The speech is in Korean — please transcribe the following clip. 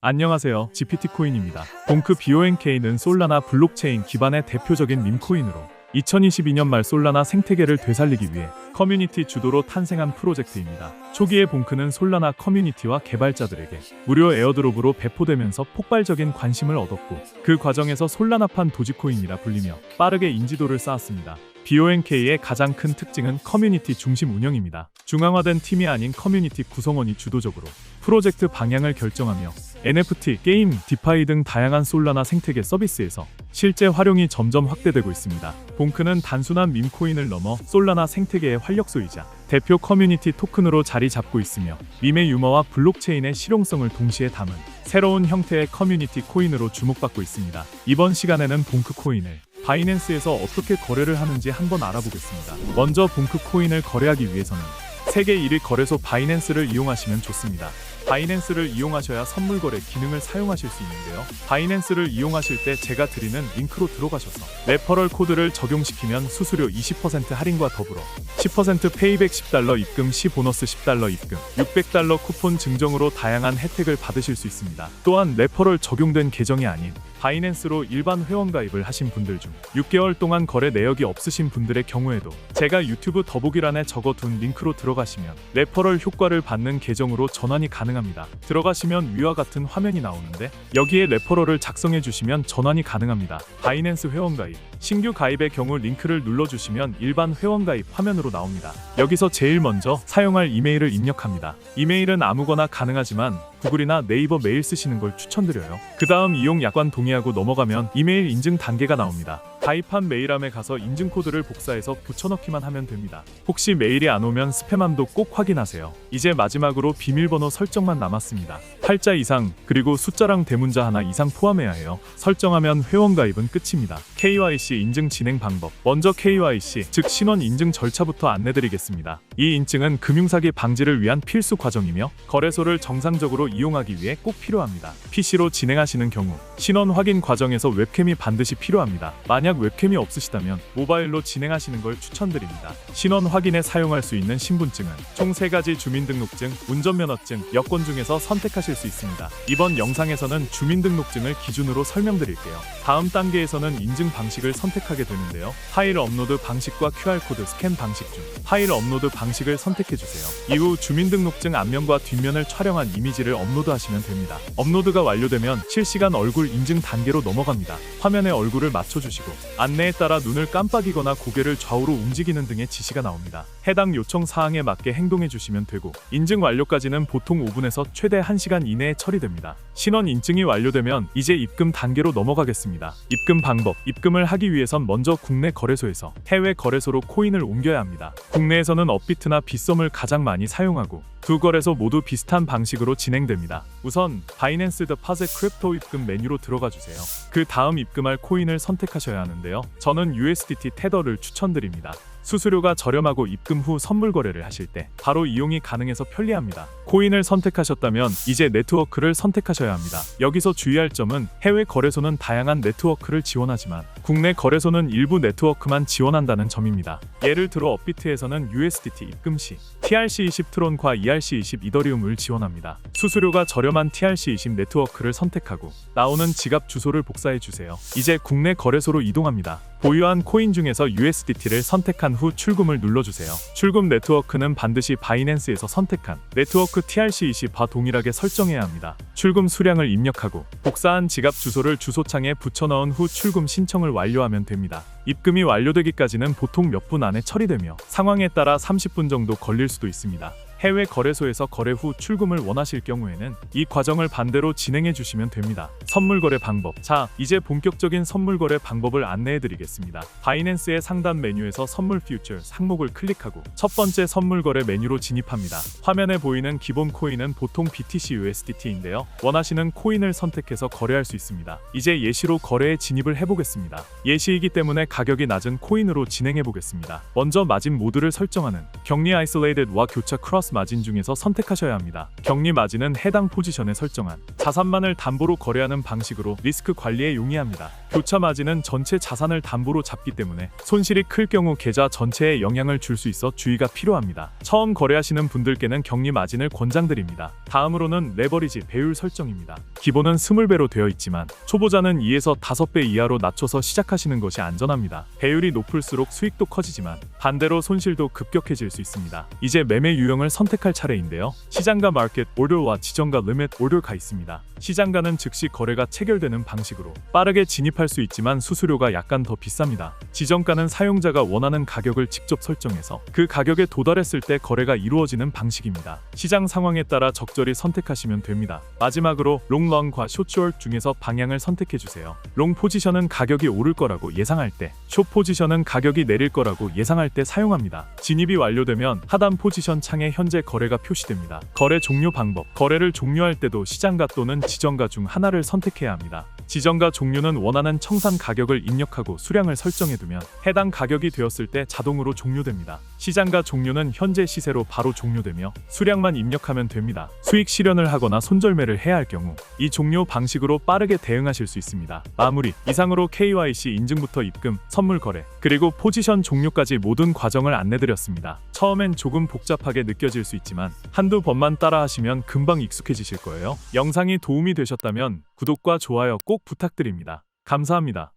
안녕하세요. GPT코인입니다. 봉크 BONK는 솔라나 블록체인 기반의 대표적인 밈코인으로 2022년 말 솔라나 생태계를 되살리기 위해 커뮤니티 주도로 탄생한 프로젝트입니다. 초기에 봉크는 솔라나 커뮤니티와 개발자들에게 무료 에어드롭으로 배포되면서 폭발적인 관심을 얻었고, 그 과정에서 솔라나판 도지코인이라 불리며 빠르게 인지도를 쌓았습니다. BONK의 가장 큰 특징은 커뮤니티 중심 운영입니다. 중앙화된 팀이 아닌 커뮤니티 구성원이 주도적으로 프로젝트 방향을 결정하며 NFT, 게임, 디파이 등 다양한 솔라나 생태계 서비스에서 실제 활용이 점점 확대되고 있습니다. 봉크는 단순한 밈코인을 넘어 솔라나 생태계의 활력소이자 대표 커뮤니티 토큰으로 자리 잡고 있으며, 밈의 유머와 블록체인의 실용성을 동시에 담은 새로운 형태의 커뮤니티 코인으로 주목받고 있습니다. 이번 시간에는 봉크 코인을 바이낸스에서 어떻게 거래를 하는지 한번 알아보겠습니다. 먼저 봉크 코인을 거래하기 위해서는 세계 1위 거래소 바이낸스를 이용하시면 좋습니다. 바이낸스를 이용하셔야 선물 거래 기능을 사용하실 수 있는데요. 바이낸스를 이용하실 때 제가 드리는 링크로 들어가셔서 레퍼럴 코드를 적용시키면 수수료 20% 할인과 더불어 10% 페이백 $10 입금 시 보너스 $10 입금, $600 쿠폰 증정으로 다양한 혜택을 받으실 수 있습니다. 또한 레퍼럴 적용된 계정이 아닌 바이낸스로 일반 회원 가입을 하신 분들 중 6개월 동안 거래 내역이 없으신 분들의 경우에도 제가 유튜브 더보기란에 적어둔 링크로 들어가시면 레퍼럴 효과를 받는 계정으로 전환이 가능합니다. 들어가시면 위와 같은 화면이 나오는데, 여기에 레퍼럴을 작성해 주시면 전환이 가능합니다. 바이낸스 회원 가입, 신규 가입의 경우 링크를 눌러주시면 일반 회원 가입 화면으로 나옵니다. 여기서 제일 먼저 사용할 이메일을 입력합니다. 이메일은 아무거나 가능하지만 구글이나 네이버 메일 쓰시는 걸 추천드려요. 그 다음 이용 약관 동의하고 넘어가면 이메일 인증 단계가 나옵니다. 가입한 메일함에 가서 인증 코드를 복사해서 붙여넣기만 하면 됩니다. 혹시 메일이 안 오면 스팸함도 꼭 확인하세요. 이제 마지막으로 비밀번호 설정만 남았습니다. 8자 이상, 그리고 숫자랑 대문자 하나 이상 포함해야 해요. 설정하면 회원 가입은 끝입니다. KYC 인증 진행 방법. 먼저 KYC, 즉 신원 인증 절차부터 안내드리겠습니다. 이 인증은 금융사기 방지를 위한 필수 과정이며 거래소를 정상적으로 이용하기 위해 꼭 필요합니다. PC로 진행하시는 경우 신원 확인 과정에서 웹캠이 반드시 필요합니다. 만약 웹캠이 없으시다면 모바일로 진행하시는 걸 추천드립니다. 신원 확인에 사용할 수 있는 신분증은 총 3가지 주민등록증, 운전면허증, 여권 중에서 선택하실 수 있습니다. 이번 영상에서는 주민등록증을 기준으로 설명드릴게요. 다음 단계에서는 인증 방식을 선택하게 되는데요. 파일 업로드 방식과 QR코드 스캔 방식 중 파일 업로드 방식을 선택해주세요. 이후 주민등록증 앞면과 뒷면을 촬영한 이미지를 업로드하시면 됩니다. 업로드가 완료되면 실시간 얼굴 인증 단계로 넘어갑니다. 화면에 얼굴을 맞춰주시고 안내에 따라 눈을 깜빡이거나 고개를 좌우로 움직이는 등의 지시가 나옵니다. 해당 요청 사항에 맞게 행동해 주시면 되고, 인증 완료까지는 보통 5분에서 최대 1시간 이내에 처리됩니다. 신원 인증이 완료되면 이제 입금 단계로 넘어가겠습니다. 입금 방법. 입금을 하기 위해선 먼저 국내 거래소에서 해외 거래소로 코인을 옮겨야 합니다. 국내에서는 업비트나 빗썸을 가장 많이 사용하고, 두 거래소 모두 비슷한 방식으로 진행됩니다. 우선 바이낸스 데파짓 크립토 입금 메뉴로 들어가 주세요. 그 다음 입금할 코인을 선택하셔야 하는데요. 저는 USDT 테더를 추천드립니다. 수수료가 저렴하고 입금 후 선물 거래를 하실 때 바로 이용이 가능해서 편리합니다. 코인을 선택하셨다면 이제 네트워크를 선택하셔야 합니다. 여기서 주의할 점은 해외 거래소는 다양한 네트워크를 지원하지만 국내 거래소는 일부 네트워크만 지원한다는 점입니다. 예를 들어 업비트에서는 USDT 입금 시 TRC20 트론과 ERC20 이더리움을 지원합니다. 수수료가 저렴한 TRC20 네트워크를 선택하고 나오는 지갑 주소를 복사해 주세요. 이제 국내 거래소로 이동합니다. 보유한 코인 중에서 USDT를 선택한 후 출금을 눌러주세요. 출금 네트워크는 반드시 바이낸스에서 선택한 네트워크 TRC20과 동일하게 설정해야 합니다. 출금 수량을 입력하고 복사한 지갑 주소를 주소창에 붙여넣은 후 출금 신청을 완료하면 됩니다. 입금이 완료되기까지는 보통 몇 분 안에 처리되며 상황에 따라 30분 정도 걸릴 수도 있습니다. 해외 거래소에서 거래 후 출금을 원하실 경우에는 이 과정을 반대로 진행해 주시면 됩니다. 선물 거래 방법. 자, 이제 본격적인 선물 거래 방법을 안내해 드리겠습니다. 바이낸스의 상단 메뉴에서 선물 퓨처 항목을 클릭하고 첫 번째 선물 거래 메뉴로 진입합니다. 화면에 보이는 기본 코인은 보통 BTC USDT인데요. 원하시는 코인을 선택해서 거래할 수 있습니다. 이제 예시로 거래에 진입을 해보겠습니다. 예시이기 때문에 가격이 낮은 코인으로 진행해 보겠습니다. 먼저 마진 모드를 설정하는 격리 아이솔레이드와 교차 크로스 보너스 마진 중에서 선택하셔야 합니다. 격리 마진은 해당 포지션에 설정한 자산만을 담보로 거래하는 방식으로 리스크 관리에 용이합니다. 교차 마진은 전체 자산을 담보로 잡기 때문에 손실이 클 경우 계좌 전체에 영향을 줄 수 있어 주의가 필요합니다. 처음 거래하시는 분들께는 격리 마진을 권장드립니다. 다음으로는 레버리지 배율 설정입니다. 기본은 20배로 되어 있지만 초보자는 2에서 5배 이하로 낮춰서 시작하시는 것이 안전합니다. 배율이 높을수록 수익도 커지지만 반대로 손실도 급격해질 수 있습니다. 이제 매매 유형을 선택할 차례인데요. 시장가 마켓 오더와 지정가 리밋 오더가 있습니다. 시장가는 즉시 거래가 체결되는 방식으로 빠르게 진입할 수 있지만 수수료가 약간 더 비쌉니다. 지정가는 사용자가 원하는 가격을 직접 설정해서 그 가격에 도달했을 때 거래가 이루어지는 방식입니다. 시장 상황에 따라 적절히 선택하시면 됩니다. 마지막으로 롱, 런과 숏, 숏 중에서 방향을 선택해 주세요. 롱 포지션은 가격이 오를 거라고 예상할 때, 숏 포지션은 가격이 내릴 거라고 예상할 때 사용합니다. 진입이 완료되면 하단 포지션 창에 현재 거래가 표시됩니다. 거래 종료 방법. 거래를 종료할 때도 시장가 또는 지정가 중 하나를 선택해야 합니다. 지정가 종료는 원하는 청산 가격을 입력하고 수량을 설정해두면 해당 가격이 되었을 때 자동으로 종료됩니다. 시장가 종료는 현재 시세로 바로 종료되며 수량만 입력하면 됩니다. 수익 실현을 하거나 손절매를 해야 할 경우 이 종료 방식으로 빠르게 대응하실 수 있습니다. 마무리. 이상으로 KYC 인증부터 입금, 선물 거래, 그리고 포지션 종료까지 모든 과정을 안내드렸습니다. 처음엔 조금 복잡하게 느껴질 수 있지만 한두 번만 따라하시면 금방 익숙해지실 거예요. 영상이 도움이 되셨다면 구독과 좋아요 꼭 부탁드립니다. 감사합니다.